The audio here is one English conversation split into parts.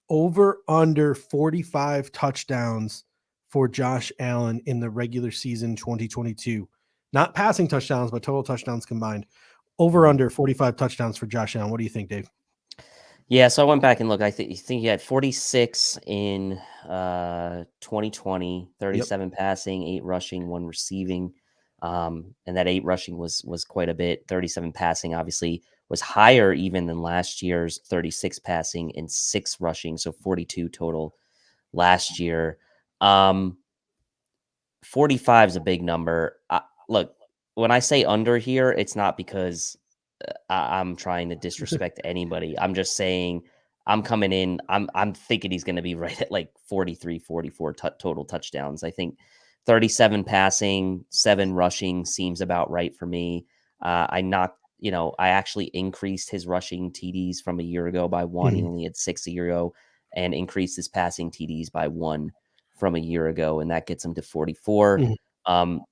over under 45 touchdowns for Josh Allen in the regular season 2022. Not passing touchdowns, but total touchdowns combined. Over under 45 touchdowns for Josh Allen. What do you think, Dave? Yeah, so I went back and looked. I think he had 46 in 2020, 37 passing, 8 rushing, 1 receiving. And that 8 rushing was quite a bit. 37 passing obviously was higher even than last year's 36 passing and 6 rushing, so 42 total last year. 45 is a big number. Look, when I say under here, it's not because I'm trying to disrespect anybody. I'm just saying I'm coming in. I'm thinking he's going to be right at like 43, 44 total touchdowns. I think 37 passing, 7 rushing seems about right for me. I actually increased his rushing TDs from a year ago by 1. He only had 6 a year ago, and increased his passing TDs by 1 from a year ago, and that gets him to 44.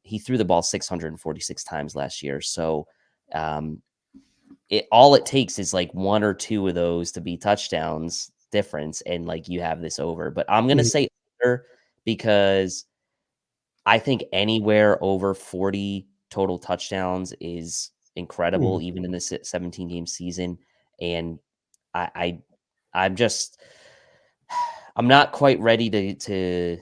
He threw the ball 646 times last year. So all it takes is like 1 or 2 of those to be touchdowns difference, and like you have this over. But I'm going to say under, because I think anywhere over 40 total touchdowns is incredible, even in this 17 game season. And I'm not quite ready to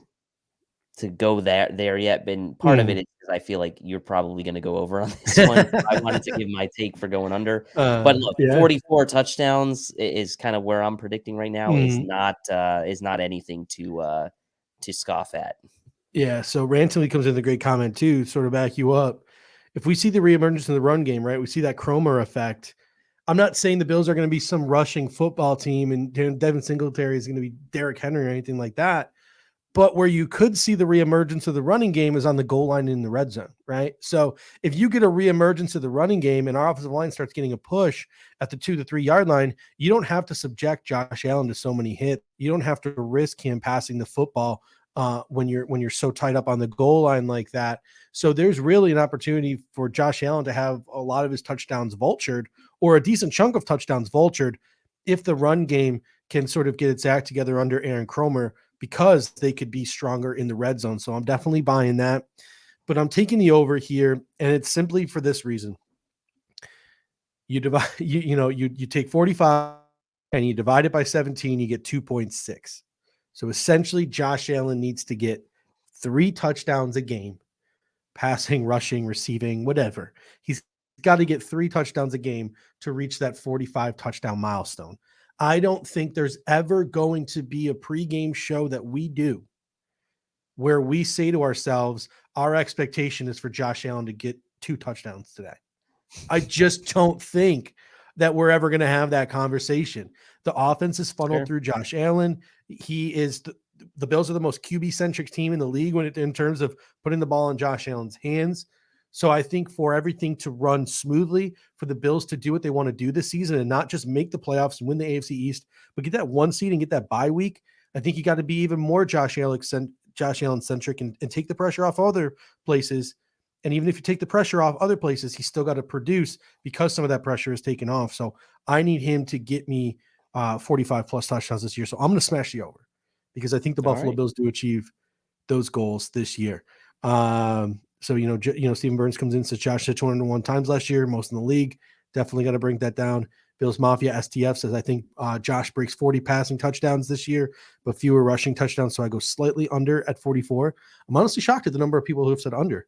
go there yet. But part of it is because I feel like you're probably going to go over on this one. I wanted to give my take for going under, but look, 44 touchdowns is kind of where I'm predicting right now. Is not anything to scoff at. Yeah, so Rantilly comes in the great comment too, sort of back you up. If we see the reemergence in the run game, right, we see that Cromer effect. I'm not saying the Bills are going to be some rushing football team and Devin Singletary is going to be Derrick Henry or anything like that. But where you could see the reemergence of the running game is on the goal line in the red zone, right? So if you get a reemergence of the running game and our offensive line starts getting a push at the 2 to 3 yard line, you don't have to subject Josh Allen to so many hits. You don't have to risk him passing the football when you're so tight up on the goal line like that. So there's really an opportunity for Josh Allen to have a lot of his touchdowns vultured, or a decent chunk of touchdowns vultured, if the run game can sort of get its act together under Aaron Cromer, because they could be stronger in the red zone. So I'm definitely buying that, but I'm taking the over here. And it's simply for this reason. You divide, you take 45 and you divide it by 17, you get 2.6. So essentially Josh Allen needs to get 3 touchdowns a game, passing, rushing, receiving, whatever. He's got to get 3 touchdowns a game to reach that 45 touchdown milestone. I don't think there's ever going to be a pregame show that we do where we say to ourselves, our expectation is for Josh Allen to get 2 touchdowns today. I just don't think that we're ever going to have that conversation. The offense is funneled through Josh Allen. He is the Bills are the most QB-centric team in the league in terms of putting the ball in Josh Allen's hands. So I think for everything to run smoothly, for the Bills to do what they want to do this season and not just make the playoffs and win the AFC East, but get that 1 seed and get that bye week, I think you got to be even more Josh Allen-centric and take the pressure off other places. And even if you take the pressure off other places, he's still got to produce because some of that pressure is taken off. So I need him to get me 45 plus touchdowns this year. So I'm going to smash the over, because I think the Buffalo Bills do achieve those goals this year. So, Stephen Burns comes in and says Josh hit 201 times last year, most in the league. Definitely got to bring that down. Bills Mafia STF says, I think Josh breaks 40 passing touchdowns this year, but fewer rushing touchdowns. So I go slightly under at 44. I'm honestly shocked at the number of people who have said under.